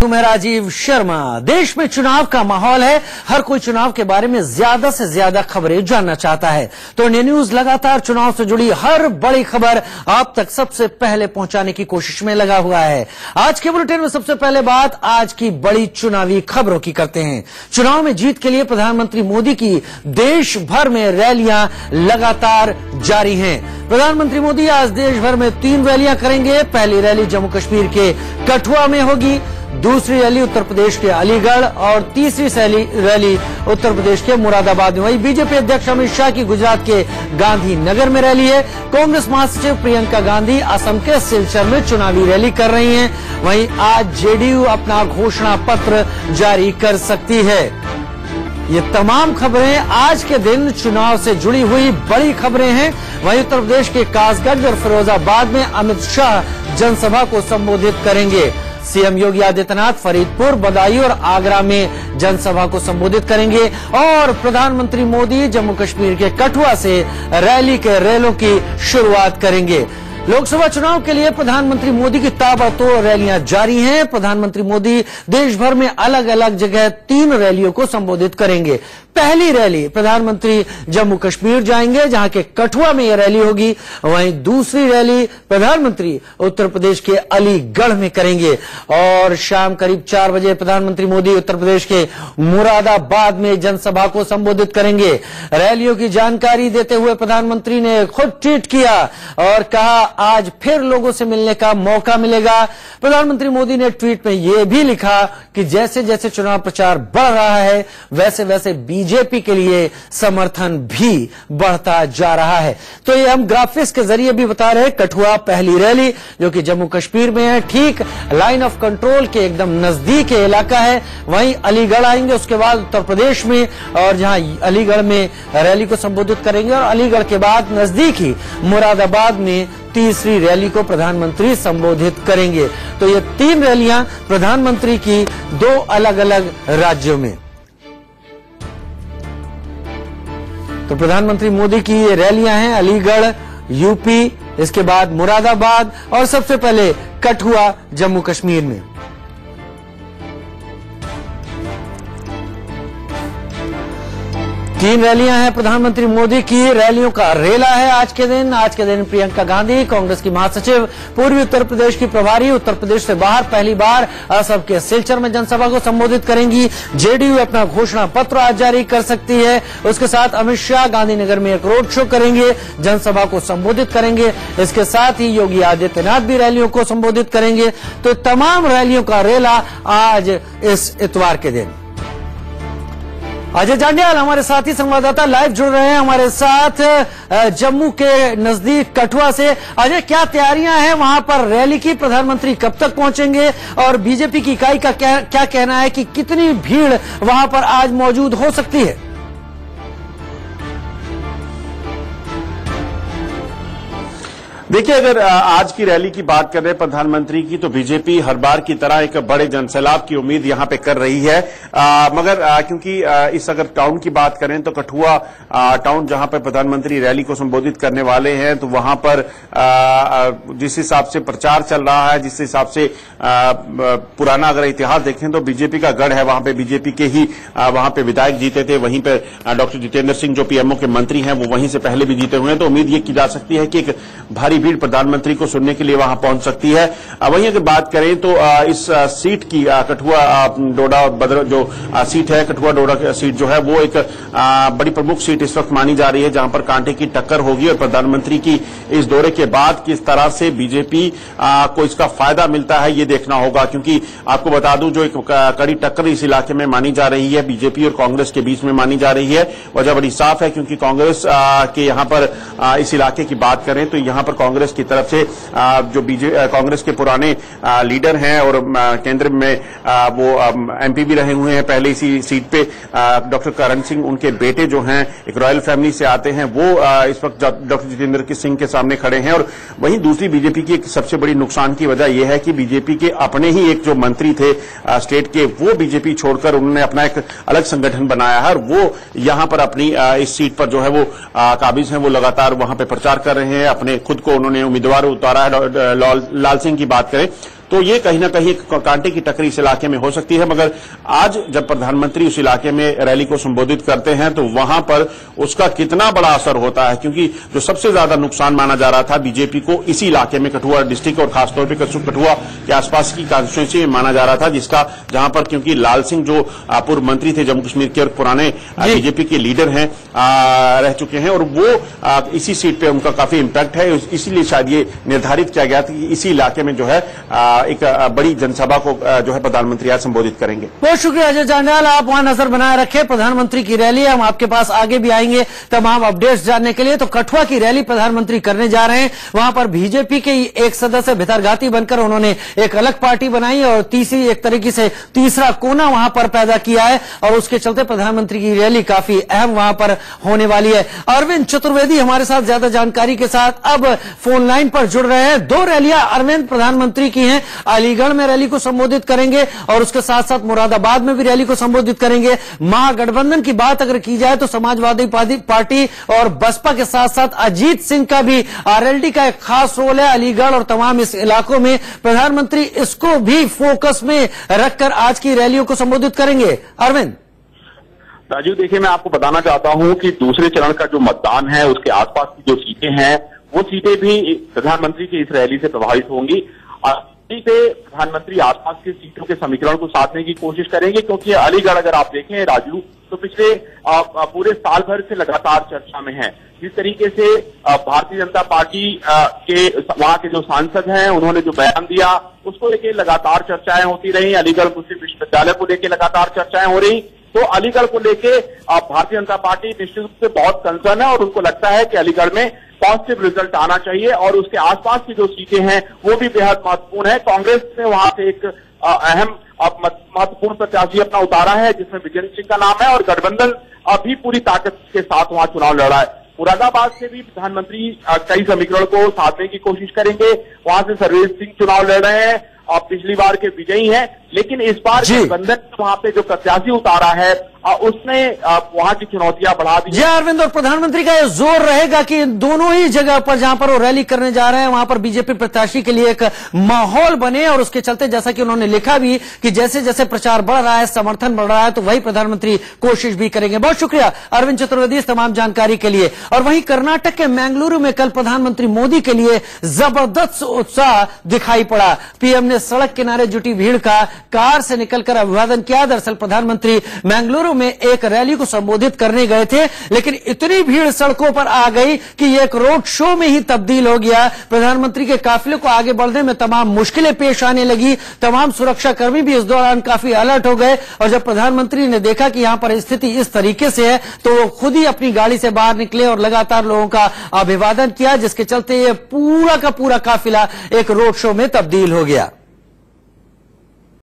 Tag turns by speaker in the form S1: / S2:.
S1: मैं राजीव शर्मा। देश में चुनाव का माहौल है, हर कोई चुनाव के बारे में ज्यादा से ज्यादा खबरें जानना चाहता है, तो इंडिया न्यूज लगातार चुनाव से जुड़ी हर बड़ी खबर आप तक सबसे पहले पहुंचाने की कोशिश में लगा हुआ है। आज के बुलेटिन में सबसे पहले बात आज की बड़ी चुनावी खबरों की करते हैं। चुनाव में जीत के लिए प्रधानमंत्री मोदी की देश भर में रैलियां लगातार जारी हैं। प्रधानमंत्री मोदी आज देश भर में 3 रैलियां करेंगे। पहली रैली जम्मू कश्मीर के कठुआ में होगी, दूसरी रैली उत्तर प्रदेश के अलीगढ़ और तीसरी रैली उत्तर प्रदेश के मुरादाबाद में। वहीं बीजेपी अध्यक्ष अमित शाह की गुजरात के गांधीनगर में रैली है। कांग्रेस महासचिव प्रियंका गांधी असम के सिलचर में चुनावी रैली कर रही हैं। वहीं आज जेडीयू अपना घोषणा पत्र जारी कर सकती है। ये तमाम खबरें आज के दिन चुनाव से जुड़ी हुई बड़ी खबरें हैं। वहीं उत्तर प्रदेश के कासगंज और फिरोजाबाद में अमित शाह जनसभा को संबोधित करेंगे। सीएम योगी आदित्यनाथ फरीदपुर, बदायूं और आगरा में जनसभा को संबोधित करेंगे और प्रधानमंत्री मोदी जम्मू कश्मीर के कठुआ से रैलों की शुरुआत करेंगे। लोकसभा चुनाव के लिए प्रधानमंत्री मोदी की ताबड़तोड़ रैलियां जारी हैं। प्रधानमंत्री मोदी देश भर में अलग अलग जगह 3 रैलियों को संबोधित करेंगे। पहली रैली प्रधानमंत्री जम्मू कश्मीर जाएंगे, जहां के कठुआ में यह रैली होगी। वहीं दूसरी रैली प्रधानमंत्री उत्तर प्रदेश के अलीगढ़ में करेंगे और शाम करीब 4 बजे प्रधानमंत्री मोदी उत्तर प्रदेश के मुरादाबाद में जनसभा को संबोधित करेंगे। रैलियों की जानकारी देते हुए प्रधानमंत्री ने खुद ट्वीट किया और कहा, आज फिर लोगों से मिलने का मौका मिलेगा। प्रधानमंत्री मोदी ने ट्वीट में यह भी लिखा कि जैसे जैसे चुनाव प्रचार बढ़ रहा है, वैसे वैसे बीजेपी के लिए समर्थन भी बढ़ता जा रहा है। तो ये हम ग्राफिक्स के जरिए भी बता रहे हैं। कठुआ पहली रैली जो कि जम्मू कश्मीर में है, ठीक लाइन ऑफ कंट्रोल के एकदम नजदीक इलाका है। वहीं अलीगढ़ आएंगे, उसके बाद उत्तर प्रदेश में, और जहां अलीगढ़ में रैली को संबोधित करेंगे और अलीगढ़ के बाद नजदीक ही मुरादाबाद में तीसरी रैली को प्रधानमंत्री संबोधित करेंगे। तो ये 3 रैलियां प्रधानमंत्री की 2 अलग अलग राज्यों में। तो प्रधानमंत्री मोदी की ये रैलियां हैं अलीगढ़ यूपी, इसके बाद मुरादाबाद और सबसे पहले कठुआ जम्मू कश्मीर में। तीन रैलियां हैं प्रधानमंत्री मोदी की। रैलियों का रेला है आज के दिन प्रियंका गांधी, कांग्रेस की महासचिव, पूर्वी उत्तर प्रदेश की प्रभारी, उत्तर प्रदेश से बाहर पहली बार असम के सिलचर में जनसभा को संबोधित करेंगी। जेडीयू अपना घोषणा पत्र आज जारी कर सकती है। उसके साथ अमित शाह गांधीनगर में एक रोड शो करेंगे, जनसभा को संबोधित करेंगे। इसके साथ ही योगी आदित्यनाथ भी रैलियों को संबोधित करेंगे। तो तमाम रैलियों का रेला आज इस इतवार के दिन। अजय जांडियाल हमारे साथी संवाददाता लाइव जुड़ रहे हैं हमारे साथ जम्मू के नजदीक कठुआ से। अजय, क्या तैयारियां हैं वहां पर रैली की? प्रधानमंत्री कब तक पहुंचेंगे और बीजेपी की इकाई का क्या कहना है कि कितनी भीड़ वहां पर आज मौजूद हो सकती है?
S2: देखिए, अगर आज की रैली की बात कर रहे हैं प्रधानमंत्री की, तो बीजेपी हर बार की तरह एक बड़े जनसैलाब की उम्मीद यहां पे कर रही है। मगर क्योंकि इस अगर टाउन की बात करें तो कठुआ टाउन जहां पर प्रधानमंत्री रैली को संबोधित करने वाले हैं, तो वहां पर जिस हिसाब से प्रचार चल रहा है, जिस हिसाब से पुराना अगर इतिहास देखें तो बीजेपी का गढ़ है। वहां पे बीजेपी के ही वहां पे विधायक जीते थे। वहीं पे डॉक्टर जितेंद्र सिंह जो पीएमओ के मंत्री हैं, वो वहीं से पहले भी जीते हुए हैं। तो उम्मीद ये की जा सकती है कि एक भारी भीड़ प्रधानमंत्री को सुनने के लिए वहां पहुंच सकती है। वहीं अगर बात करें तो इस सीट की कठुआ डोडा बद्र जो सीट है, कठुआ डोडा सीट जो है, वो एक बड़ी प्रमुख सीट इस वक्त मानी जा रही है, जहां पर कांटे की टक्कर होगी। और प्रधानमंत्री की इस दौरे के बाद किस तरह से बीजेपी को इसका फायदा मिलता है, ये देखना होगा। क्योंकि आपको बता दूं, जो एक कड़ी टक्कर इस इलाके में मानी जा रही है, बीजेपी और कांग्रेस के बीच में मानी जा रही है। वजह बड़ी साफ है, क्योंकि कांग्रेस के यहां पर इस इलाके की बात करें तो यहां पर कांग्रेस की तरफ से जो कांग्रेस के पुराने लीडर हैं और केंद्र में वो एमपी भी रहे हुए हैं पहले इसी सीट पे, डॉक्टर करण सिंह, उनके बेटे जो हैं एक रॉयल फैमिली से आते हैं, वो इस वक्त डॉक्टर जितेंद्र सिंह के सामने खड़े हैं। और वहीं दूसरी बीजेपी की एक सबसे बड़ी नुकसान की वजह यह है कि बीजेपी के अपने ही एक जो मंत्री थे स्टेट के, वो बीजेपी छोड़कर उन्होंने अपना एक अलग संगठन बनाया है और वो यहां पर अपनी इस सीट पर जो है वो काबिज हैं। वो लगातार वहां पर प्रचार कर रहे हैं, अपने खुद को उन्होंने उम्मीदवार उतारा है। लाल सिंह की बात करें तो ये कहीं ना कहीं कांटे की टक्कर इस इलाके में हो सकती है। मगर आज जब प्रधानमंत्री उस इलाके में रैली को संबोधित करते हैं तो वहां पर उसका कितना बड़ा असर होता है, क्योंकि जो सबसे ज्यादा नुकसान माना जा रहा था बीजेपी को इसी इलाके में, कठुआ डिस्ट्रिक्ट और खासतौर पर कठुआ के आसपास की कॉन्स्टिट्यूंसी में माना जा रहा था, जिसका जहां पर क्योंकि लाल सिंह जो पूर्व मंत्री थे जम्मू कश्मीर के और पुराने बीजेपी के लीडर हैं, रह चुके हैं, और वो इसी सीट पे उनका काफी इंपैक्ट है, इसीलिए शायद ये निर्धारित किया गया था कि इसी इलाके में जो है एक बड़ी जनसभा को जो है प्रधानमंत्री आज संबोधित करेंगे।
S1: बहुत शुक्रिया अजय जांडयाल, आप वहां नजर बनाए रखे। प्रधानमंत्री की रैली है, हम आपके पास आगे भी आएंगे तमाम अपडेट्स जानने के लिए। तो कठुआ की रैली प्रधानमंत्री करने जा रहे हैं, वहां पर बीजेपी के एक सदस्य भितरघाती बनकर उन्होंने एक अलग पार्टी बनाई और तीसरी एक तरीके से तीसरा कोना वहां पर पैदा किया है, और उसके चलते प्रधानमंत्री की रैली काफी अहम वहां पर होने वाली है। अरविंद चतुर्वेदी हमारे साथ ज्यादा जानकारी के साथ अब फोन लाइन पर जुड़ रहे हैं। दो रैलियां अरविंद प्रधानमंत्री की हैं, अलीगढ़ में रैली को संबोधित करेंगे और उसके साथ साथ मुरादाबाद में भी रैली को संबोधित करेंगे। महागठबंधन की बात अगर की जाए तो समाजवादी पार्टी और बसपा के साथ साथ अजीत सिंह का भी आरएलडी का एक खास रोल है अलीगढ़ और तमाम इस इलाकों में। प्रधानमंत्री इसको भी फोकस में रखकर आज की रैलियों को संबोधित करेंगे। अरविंद
S3: राजू, देखिए, मैं आपको बताना चाहता हूं कि दूसरे चरण का जो मतदान है उसके आसपास की जो सीटें हैं वो सीटें भी प्रधानमंत्री की इस रैली से प्रभावित होंगी। पे प्रधानमंत्री आसपास की सीटों के समीकरण को साधने की कोशिश करेंगे, क्योंकि अलीगढ़ अगर आप देखें राजू तो पिछले पूरे साल भर से लगातार चर्चा में है। जिस तरीके से भारतीय जनता पार्टी के वहां के जो सांसद हैं उन्होंने जो बयान दिया उसको लेकर लगातार चर्चाएं होती रही। अलीगढ़ मुस्लिम विश्वविद्यालय को लेकर लगातार चर्चाएं हो रही, तो अलीगढ़ को लेके भारतीय जनता पार्टी निश्चित रूप से बहुत कंसर्न है और उनको लगता है कि अलीगढ़ में पॉजिटिव रिजल्ट आना चाहिए और उसके आसपास की जो सीटें हैं वो भी बेहद महत्वपूर्ण है। कांग्रेस ने वहां से एक अहम महत्वपूर्ण प्रत्याशी अपना उतारा है जिसमें विजेंद्र सिंह का नाम है, और गठबंधन अभी पूरी ताकत के साथ वहां चुनाव लड़ा है। मुरादाबाद से भी प्रधानमंत्री कई समीकरण को साधने की कोशिश करेंगे। वहां से सर्वेश सिंह चुनाव लड़ रहे हैं और पिछली बार के विजयी हैं, लेकिन इस बार गठबंधन वहां पे जो प्रत्याशी उतारा है उसने वहां की चुनौतियां बढ़ा दी।
S1: जी अरविंद, और प्रधानमंत्री का यह जोर रहेगा कि दोनों ही जगह पर जहां पर वो रैली करने जा रहे हैं वहां पर बीजेपी प्रत्याशी के लिए एक माहौल बने, और उसके चलते जैसा कि उन्होंने लिखा भी कि जैसे जैसे प्रचार बढ़ रहा है, समर्थन बढ़ रहा है, तो वही प्रधानमंत्री कोशिश भी करेंगे। बहुत शुक्रिया अरविंद चतुर्वेदी इस तमाम जानकारी के लिए। और वहीं कर्नाटक के मैंगलुरु में कल प्रधानमंत्री मोदी के लिए जबरदस्त उत्साह दिखाई पड़ा। पीएम ने सड़क किनारे जुटी भीड़ का कार से निकलकर अभिवादन किया। दरअसल प्रधानमंत्री मैंगलुरु में एक रैली को संबोधित करने गए थे, लेकिन इतनी भीड़ सड़कों पर आ गई कि ये एक रोड शो में ही तब्दील हो गया। प्रधानमंत्री के काफिले को आगे बढ़ने में तमाम मुश्किलें पेश आने लगी। तमाम सुरक्षाकर्मी भी इस दौरान काफी अलर्ट हो गए, और जब प्रधानमंत्री ने देखा कि यहां पर स्थिति इस तरीके से है तो वो खुद ही अपनी गाड़ी से बाहर निकले और लगातार लोगों का अभिवादन किया, जिसके चलते ये पूरा का पूरा काफिला एक रोड शो में तब्दील हो गया।